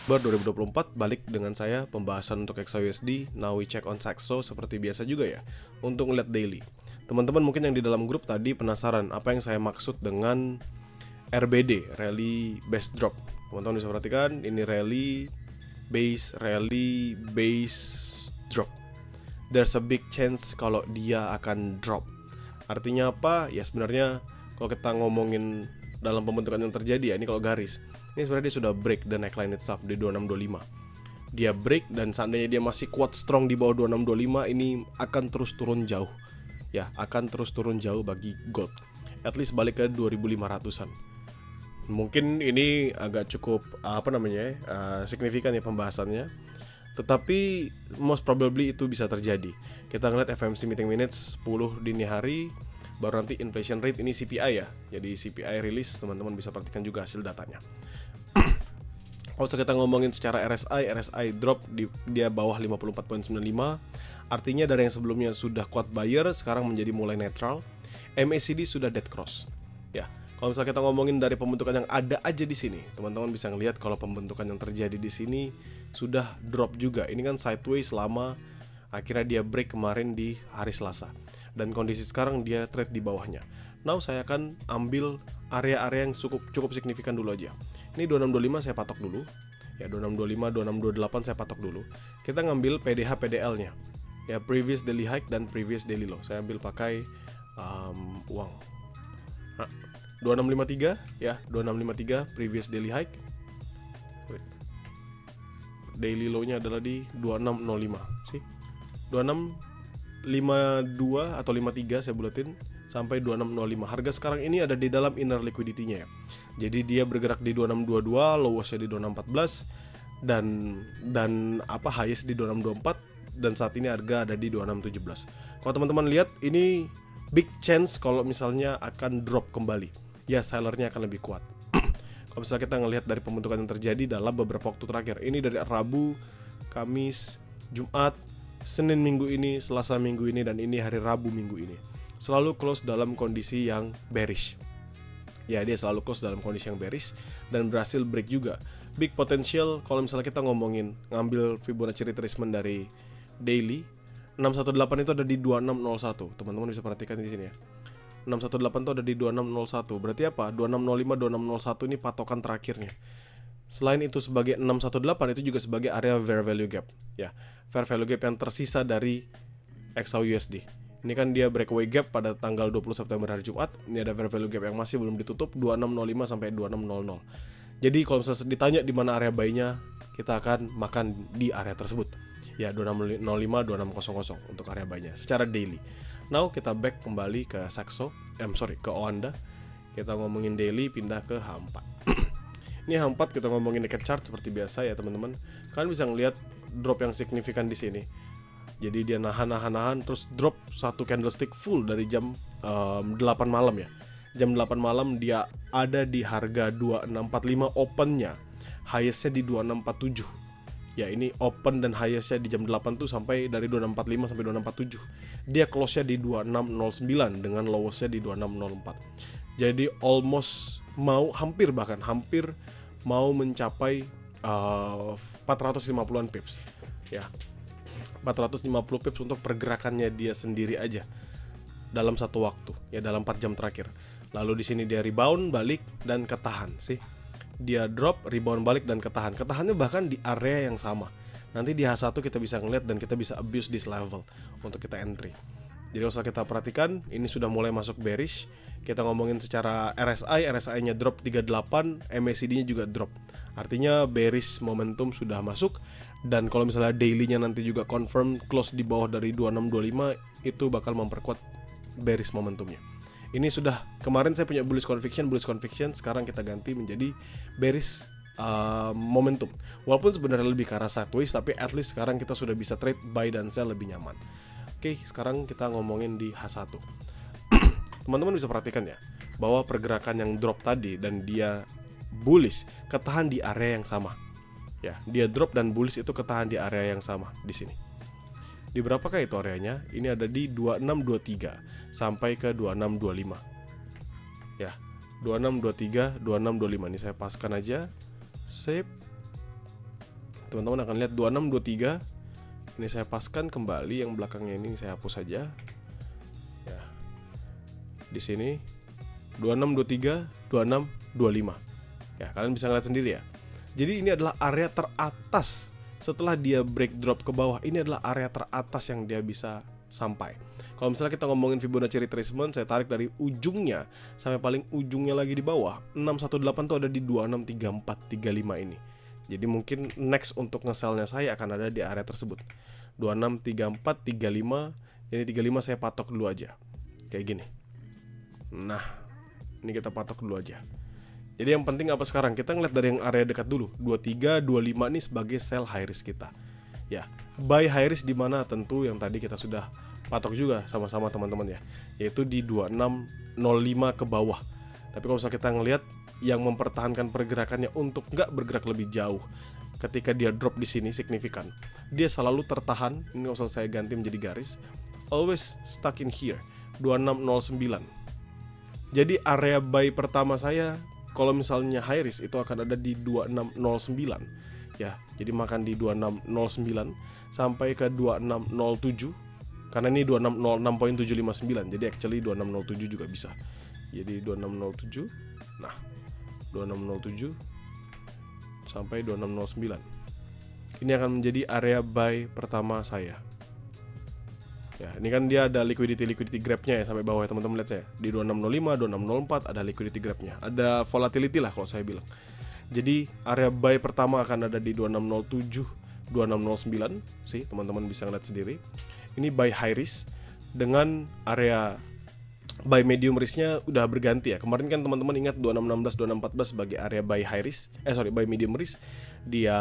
Oktober 2024 balik dengan saya pembahasan untuk XAUSD. Now we check on Saxo seperti biasa juga ya, untuk ngeliat daily. Teman-teman mungkin yang di dalam grup tadi penasaran apa yang saya maksud dengan RBD, Rally Base Drop. Teman-teman bisa perhatikan ini Rally Base Drop. There's a big chance kalau dia akan drop. Artinya apa? Ya sebenarnya kalau kita ngomongin dalam pembentukan yang terjadi ya, ini kalau garis ini sebenarnya dia sudah break the neckline itself di 2625. Dia break dan seandainya dia masih kuat strong di bawah 2625, ini akan terus turun jauh. Ya, akan terus turun jauh bagi gold. At least balik ke 2500-an. Mungkin ini agak cukup signifikan ya pembahasannya. Tetapi most probably itu bisa terjadi. Kita ngeliat FOMC meeting minutes 10 dini hari, baru nanti inflation rate, ini CPI ya. Jadi CPI rilis, teman-teman bisa perhatikan juga hasil datanya. Kalau kita ngomongin secara RSI drop dia bawah 54.95. Artinya dari yang sebelumnya sudah kuat buyer, sekarang menjadi mulai netral. MACD sudah dead cross. Ya, kalau misalnya kita ngomongin dari pembentukan yang ada aja di sini, teman-teman bisa ngelihat kalau pembentukan yang terjadi di sini sudah drop juga. Ini kan sideways selama akhirnya dia break kemarin di hari Selasa. Dan kondisi sekarang dia trade di bawahnya. Now saya akan ambil area-area yang cukup signifikan dulu aja. Ini 2625 saya patok dulu. Ya 2625, 2628 saya patok dulu. Kita ngambil PDH PDL-nya. Ya previous daily high dan previous daily low. Saya ambil pakai uang. 2653 ya, 2653 previous daily high. Daily low-nya adalah di 2605. Sih. 2652 atau 53 saya buletin sampai 2605. Harga sekarang ini ada di dalam inner liquidity-nya ya. Jadi dia bergerak di 2622, lowest-nya di 2614 dan highest di 2624 dan saat ini harga ada di 2617. Kalau teman-teman lihat ini big chance kalau misalnya akan drop kembali. Ya, sellernya akan lebih kuat. Kalau misalnya kita ngelihat dari pembentukan yang terjadi dalam beberapa waktu terakhir. Ini dari Rabu, Kamis, Jumat, Senin minggu ini, Selasa minggu ini, dan ini hari Rabu minggu ini. Selalu close dalam kondisi yang bearish. Ya, dia selalu close dalam kondisi yang bearish dan berhasil break juga. Big potential kalau misalnya kita ngomongin ngambil Fibonacci retracement dari daily, 618 itu ada di 2601. Teman-teman bisa perhatikan di sini ya. 618 itu ada di 2601. Berarti apa? 2605, 2601 ini patokan terakhirnya. Selain itu sebagai 618 itu juga sebagai area fair value gap. Ya, fair value gap yang tersisa dari XAUUSD. Ini kan dia breakaway gap pada tanggal 20 September hari Jumat. Ini ada fair value gap yang masih belum ditutup 2605 sampai 2600. Jadi kalau misalnya ditanya di mana area buy-nya, kita akan makan di area tersebut. Ya 2605, 2600 untuk area buy-nya secara daily. Now kita back kembali ke Saxo, ke Oanda. Kita ngomongin daily, pindah ke H4. Ini H4 kita ngomongin naked chart seperti biasa ya teman-teman. Kalian bisa ngelihat drop yang signifikan di sini. Jadi dia nahan terus drop satu candlestick full dari jam 8 malam ya. Jam 8 malam dia ada di harga 2645 opennya. Highestnya di 2647. Ya ini open dan highestnya di jam 8 tuh sampai dari 2645 sampai 2647. Dia close-nya di 2609 dengan lowest-nya di 2604. Jadi almost hampir mau mencapai 450-an pips. Ya. 450 pips untuk pergerakannya dia sendiri aja dalam satu waktu ya, dalam 4 jam terakhir. Lalu di sini dia rebound balik dan ketahan sih. Dia drop, rebound balik dan ketahan. Ketahannya bahkan di area yang sama. Nanti di H1 kita bisa ngeliat dan kita bisa abuse this level untuk kita entry. Jadi kalau kita perhatikan ini sudah mulai masuk bearish. Kita ngomongin secara RSI-nya drop 38, MACD-nya juga drop. Artinya bearish momentum sudah masuk. Dan kalau misalnya daily-nya nanti juga confirm close di bawah dari 2625, itu bakal memperkuat bearish momentumnya. Ini sudah kemarin saya punya bullish conviction, sekarang kita ganti menjadi bearish momentum. Walaupun sebenarnya lebih ke arah sideways, tapi at least sekarang kita sudah bisa trade buy dan sell lebih nyaman. Oke, sekarang kita ngomongin di H1. Teman-teman bisa perhatikan ya, bahwa pergerakan yang drop tadi dan dia bullish ketahan di area yang sama. Ya, dia drop dan bullish itu ketahan di area yang sama di sini. Di berapakah itu areanya? Ini ada di 2623 sampai ke 2625. Ya, 2623, 2625. Ini saya paskan aja. Save. teman-teman akan lihat 2623. Ini saya paskan kembali, yang belakangnya ini saya hapus saja. Ya. Di sini 2623, 2625. Ya, kalian bisa ngeliat sendiri ya. Jadi ini adalah area teratas setelah dia break drop ke bawah. Ini adalah area teratas yang dia bisa sampai. Kalau misalnya kita ngomongin Fibonacci retracement, saya tarik dari ujungnya sampai paling ujungnya lagi di bawah. 618 tuh ada di 263435 ini. Jadi mungkin next untuk nge-sell-nya saya akan ada di area tersebut. 263435. Ini 35 saya patok dulu aja. Kayak gini. Nah, ini kita patok dulu aja. Jadi yang penting apa sekarang? Kita ngeliat dari yang area dekat dulu. 23, 25 ini sebagai sell high risk kita. Ya, buy high risk di mana? Tentu yang tadi kita sudah patok juga sama-sama teman-teman ya, yaitu di 2605 ke bawah. Tapi kalau misalnya kita ngelihat yang mempertahankan pergerakannya untuk nggak bergerak lebih jauh, ketika dia drop di sini signifikan, dia selalu tertahan. Ini kalau saya ganti menjadi garis, always stuck in here, 2609. Jadi area buy pertama saya kalau misalnya high risk itu akan ada di 2609 ya. Jadi makan di 2609 sampai ke 2607. Karena ini 2606.759, jadi actually 2607 juga bisa. Jadi 2607. Nah, 2607 sampai 2609. Ini akan menjadi area buy pertama saya. Ya, ini kan dia ada liquidity grab-nya ya sampai bawah ya teman-teman, lihat saya. Di 2605, 2604 ada liquidity grab-nya. Ada volatility lah kalau saya bilang. Jadi area buy pertama akan ada di 2607, 2609 sih, teman-teman bisa ngeliat sendiri. Ini buy high risk dengan area buy medium risknya udah berganti ya. Kemarin kan teman-teman ingat 2616, 2614 sebagai area buy high risk, buy medium risk. Dia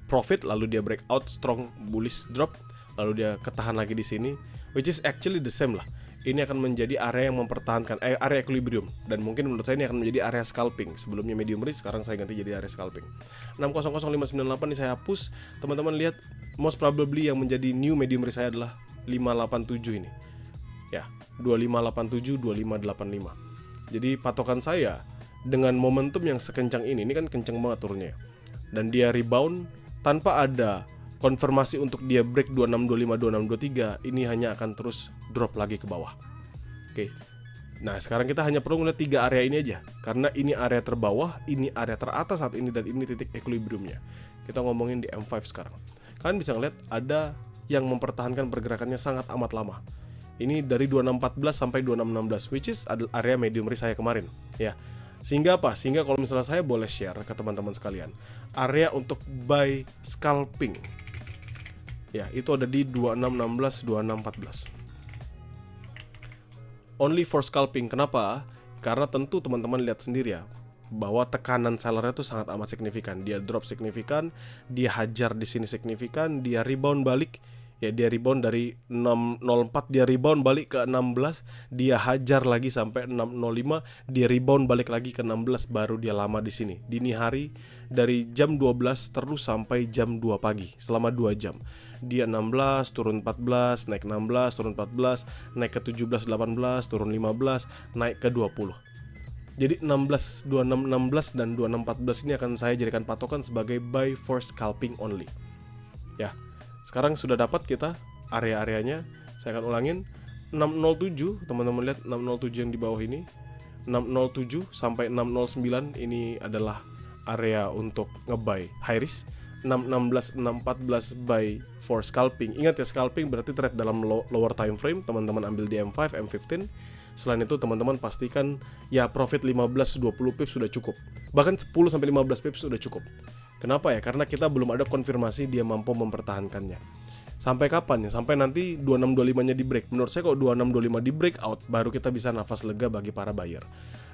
profit lalu dia breakout strong bullish drop, lalu dia ketahan lagi di sini, which is actually the same lah. Ini akan menjadi area yang mempertahankan area equilibrium, dan mungkin menurut saya ini akan menjadi area scalping. Sebelumnya medium risk, sekarang saya ganti jadi area scalping. 600598 ini saya hapus. Teman-teman lihat, most probably yang menjadi new medium risk saya adalah 587 ini. Ya, 2587, 2585. Jadi patokan saya dengan momentum yang sekencang ini kan kencang banget turunnya. Dan dia rebound tanpa ada konfirmasi untuk dia break 2625, 2623, ini hanya akan terus drop lagi ke bawah. Oke. Nah, sekarang kita hanya perlu melihat 3 area ini aja. Karena ini area terbawah, ini area teratas saat ini, dan ini titik equilibriumnya. Kita ngomongin di M5 sekarang. Kalian bisa ngeliat ada yang mempertahankan pergerakannya sangat amat lama. Ini dari 2614 sampai 2616, which is area medium risk saya kemarin. Ya. Sehingga apa? Sehingga kalau misalnya saya boleh share ke teman-teman sekalian, area untuk buy scalping, ya, itu ada di 2616, 2614. Only for scalping. Kenapa? Karena tentu teman-teman lihat sendiri ya, bahwa tekanan sellernya itu sangat amat signifikan. Dia drop signifikan, dia hajar di sini signifikan, dia rebound balik. Ya, dia rebound dari 604, dia rebound balik ke 16, dia hajar lagi sampai 605, dia rebound balik lagi ke 16, baru dia lama di sini. Dini hari dari jam 12 terus sampai jam 2 pagi, selama 2 jam. Dia 16, turun 14, naik 16, turun 14, naik ke 17, 18, turun 15, naik ke 20. Jadi 16, 26, 16 dan 26, 14 ini akan saya jadikan patokan sebagai buy for scalping only. Ya. Sekarang sudah dapat kita area-areanya. Saya akan ulangin. 607, teman-teman lihat 607 yang di bawah ini. 607 sampai 609 ini adalah area untuk nge-buy high risk. 616, 614 buy for scalping. Ingat ya, scalping berarti trade dalam lower time frame. Teman-teman ambil di M5, M15. Selain itu teman-teman pastikan ya profit 15-20 pips sudah cukup. Bahkan 10-15 pips sudah cukup. Kenapa ya? Karena kita belum ada konfirmasi dia mampu mempertahankannya. Sampai kapan ya? Sampai nanti 2625-nya di break. Menurut saya kalau 2625 di breakout, baru kita bisa nafas lega bagi para buyer.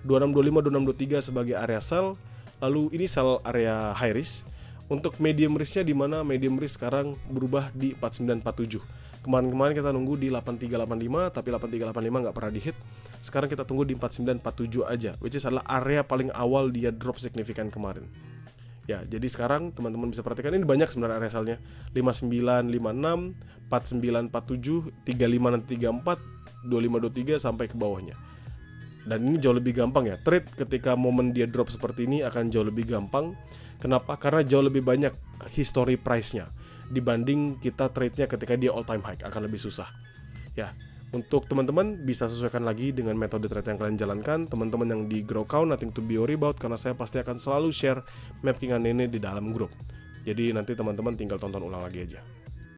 2625, 2623 sebagai area sell. Lalu ini sell area high risk. Untuk medium risk-nya di mana medium risk sekarang berubah di 4947. Kemarin-kemarin kita nunggu di 8385, tapi 8385 nggak pernah di-hit. Sekarang kita tunggu di 4947 aja, which is adalah area paling awal dia drop signifikan kemarin. Ya, jadi sekarang teman-teman bisa perhatikan ini banyak sebenarnya area sell-nya. 5956, 4947, 35 nanti 34, 2523 sampai ke bawahnya. Dan ini jauh lebih gampang ya. Trade ketika momen dia drop seperti ini akan jauh lebih gampang. Kenapa? Karena jauh lebih banyak history price-nya dibanding kita trade-nya ketika dia all time high, akan lebih susah. Ya, untuk teman-teman bisa sesuaikan lagi dengan metode trade yang kalian jalankan. Teman-teman yang di grow count, nothing to be worry about, karena saya pasti akan selalu share mappingan ini di dalam grup. Jadi nanti teman-teman tinggal tonton ulang lagi aja.